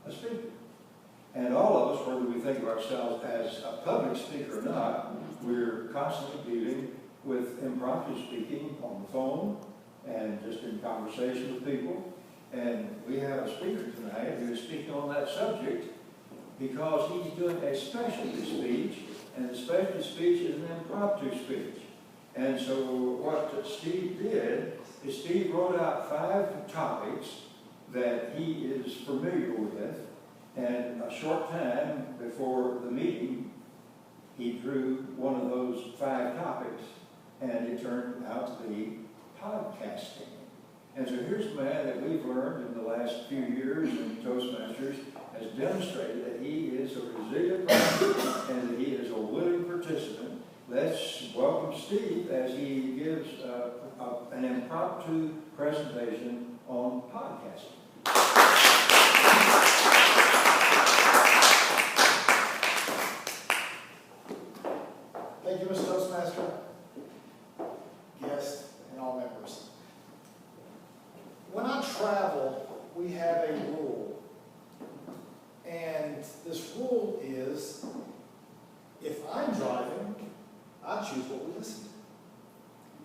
a speaker. And all of us, whether we think of ourselves as a public speaker or not, we're constantly dealing with impromptu speaking on the phone and just in conversation with people. And we have a speaker tonight who is speaking on that subject because he's doing a specialty speech, and the specialty speech is an impromptu speech. And so what Steve did is Steve wrote out 5 topics that he is familiar with, and a short time before the meeting, he drew one of those 5 topics, and it turned out to be podcasting. And so here's a man that we've learned in the last few years in Toastmasters has demonstrated that he is a resilient person and that he is a willing participant. Let's welcome Steve as he gives an impromptu presentation on podcasting. Thank you, Mr. Toastmaster, guests, and all members. When I travel, we have a rule. And this rule is, if I'm driving, I choose what we listen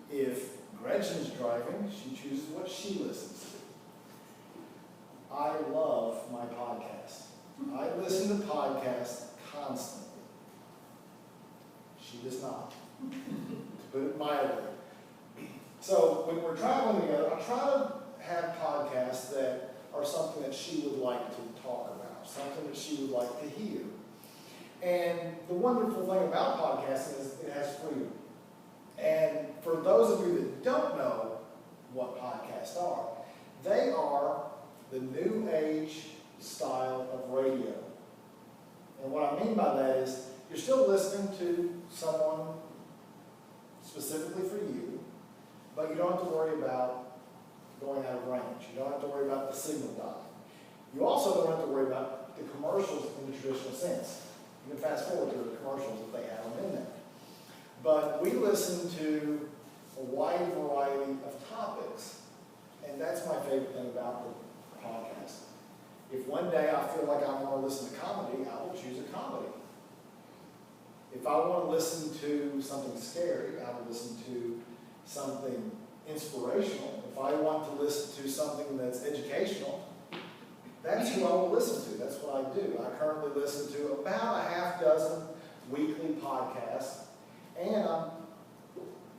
to. If Gretchen's driving, she chooses what she listens to. I love my podcast. I listen to podcasts constantly. She does not, to put it mildly. So when we're traveling together, I try to have podcasts that are something that she would like to talk about, something that she would like to hear. And the wonderful thing about podcasting is it has freedom. And for those of you that don't know what podcasts are, they are the new age style of radio. And what I mean by that is you're still listening to someone specifically for you, but you don't have to worry about going out of range. You don't have to worry about the signal dying. You also don't have to worry about the commercials in the traditional sense. You can fast forward to the commercials if they have them in there. But we listen to a wide variety of topics, and that's my favorite thing about the podcast. If one day I feel like I want to listen to comedy, I will choose a comedy. If I want to listen to something scary, I will listen to something inspirational. If I want to listen to something that's educational, that's who I will listen to. That's what I do. I currently listen to about a half dozen weekly podcasts, and I'm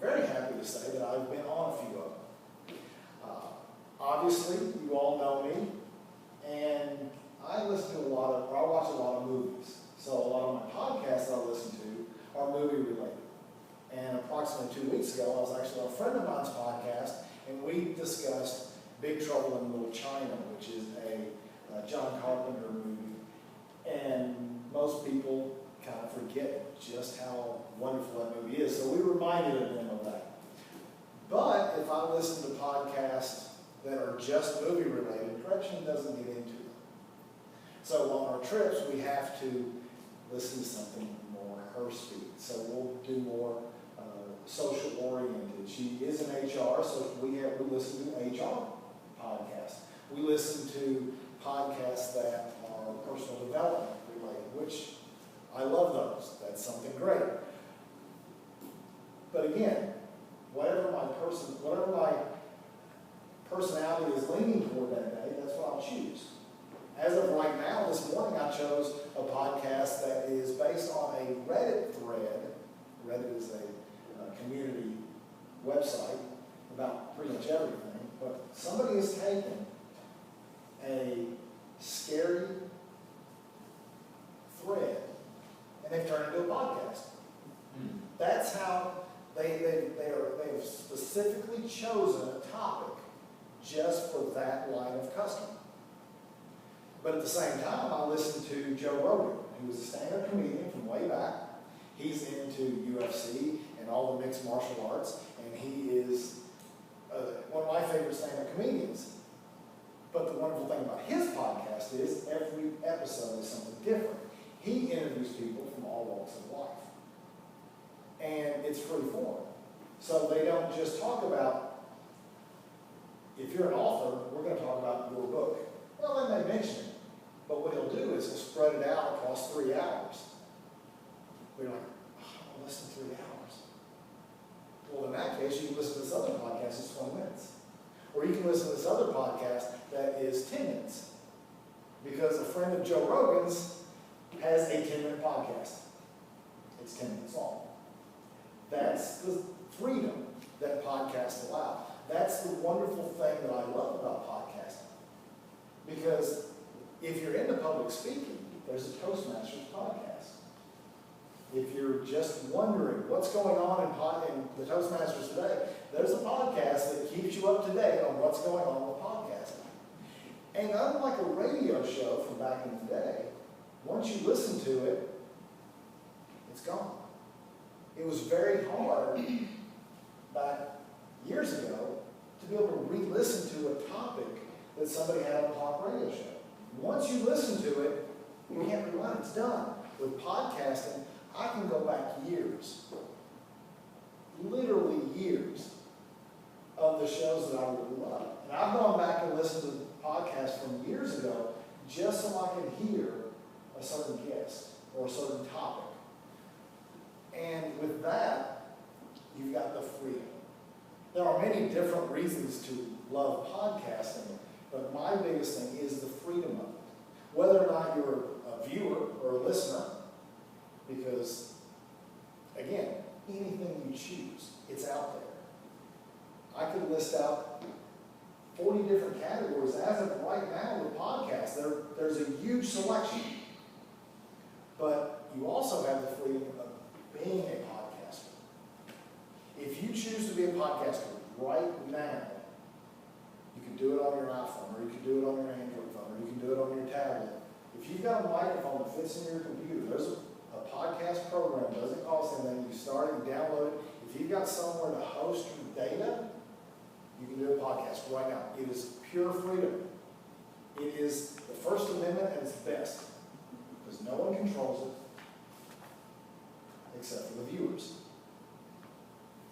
very happy to say that I've been on a few of them. Obviously, you all know me, and I watch a lot of movies. So a lot of my podcasts that I listen to are movie related. And approximately 2 weeks ago, I was actually on a friend of mine's podcast, and we discussed Big Trouble in Little China, which is a John Carpenter movie. And most people kind of forget just how wonderful that movie is. So we reminded them of that. But if I listen to podcasts that are just movie related, Gretchen doesn't get into them. So on our trips, we have to listen to something more her speed. So we'll do more social oriented. She is in HR, so we listen to HR podcasts. We listen to podcasts that are personal development related, which I love those. That's something great. But again, whatever my personality is leaning toward that day, that's what I'll choose. As of right now, this morning I chose a podcast that is based on a Reddit thread. Reddit is a community website about pretty much everything. But somebody has taken a scary thread and they've turned it into a podcast. That's how they've specifically chosen a topic just for that line of customer. But at the same time, I listened to Joe Rogan, who is a stand-up comedian from way back. He's into UFC and all the mixed martial arts, and he is one of my favorite stand-up comedians. But the wonderful thing about his podcast is every episode is something different. He interviews people from all walks of life. And it's free form. So they don't just talk about, if you're an author, we're going to talk about your book. Well, they may mention it, but what spread it out across 3 hours. We're like, oh, I'll listen 3 hours. Well, in that case, you can listen to this other podcast that's 20 minutes. Or you can listen to this other podcast that is 10 minutes. Because a friend of Joe Rogan's has a 10-minute podcast. It's 10 minutes long. That's the freedom that podcasts allow. That's the wonderful thing that I love about podcasting. Because if you're into public speaking, there's a Toastmasters podcast. If you're just wondering what's going on in the Toastmasters today, there's a podcast that keeps you up to date on what's going on with podcasting. And unlike a radio show from back in the day, once you listen to it, it's gone. It was very hard back years ago to be able to re-listen to a topic that somebody had on a talk radio show. Once you listen to it, you can't rewind. It's done. With podcasting, I can go back years, literally years, of the shows that I really love. And I've gone back and listened to podcasts from years ago just so I can hear a certain guest or a certain topic. And with that, you've got the freedom. There are many different reasons to love podcasting, but my biggest thing is the freedom of it. Whether or not you're a viewer or a listener, because, again, anything you choose, it's out there. I could list out 40 different categories as of right now with podcasts. There's a huge selection. But you also have the freedom of being a podcaster. If you choose to be a podcaster right now, you can do it on your iPhone, or you can do it on your Android phone, or you can do it on your tablet. If you've got a microphone that fits in your computer, there's a podcast program, it doesn't cost anything. You start it, you download it. If you've got somewhere to host your data, you can do a podcast right now. It is pure freedom. It is the First Amendment at its best, because no one controls it except for the viewers.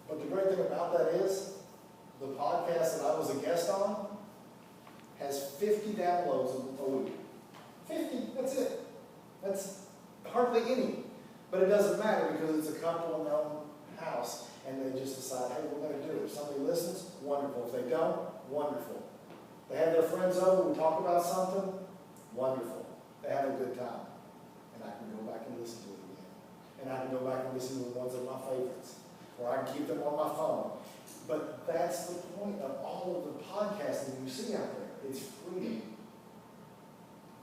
But the great thing about that is, the podcast that I was a guest on has 50 downloads a week. 50, that's it. That's hardly any. But it doesn't matter because it's a couple in their own house and they just decide, hey, we're going to do it. If somebody listens, wonderful. If they don't, wonderful. They have their friends over, we talk about something, wonderful. They have a good time. And I can go back and listen to it again. And I can go back and listen to the ones that are my favorites. Or I can keep them on my phone. But that's the point of all of the podcasting you see out there. It's freedom.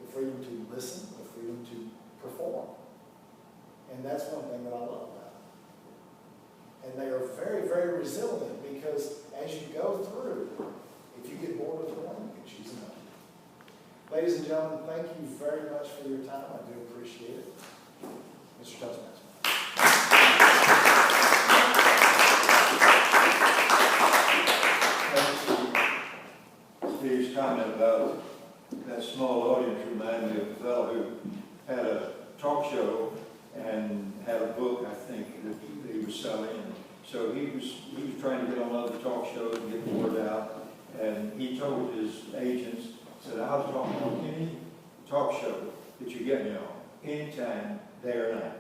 The freedom to listen, the freedom to perform. And that's one thing that I love about it. And they are very, very resilient because as you go through, if you get bored with one, you can choose another. Ladies and gentlemen, thank you very much for your time. I do appreciate it. Mr. Toastmaster. Steve's comment about that small audience reminded me of a fellow who had a talk show and had a book, I think, that he was selling. And so he was trying to get on other talk shows and get the word out. And he told his agents, said, I'll talk on any talk show that you get me on, anytime, day or night.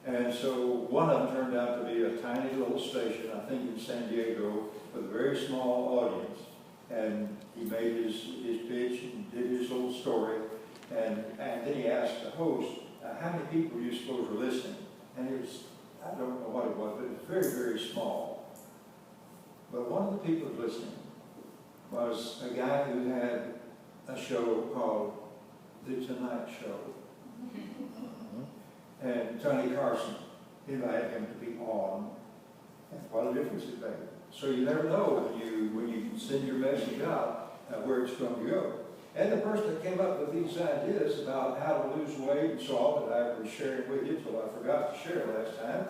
And so one of them turned out to be a tiny little station, I think in San Diego, with a very small audience. And he made his pitch and did his little story. And then he asked the host, how many people do you suppose were listening? And it was, I don't know what it was, but it was very, very small. But one of the people listening was a guy who had a show called The Tonight Show. And Tony Carson invited him to be on. And what a difference it made. So you never know when you send your message out where it's going to go. And the person that came up with these ideas about how to lose weight and so on that I was sharing with you till I forgot to share last time,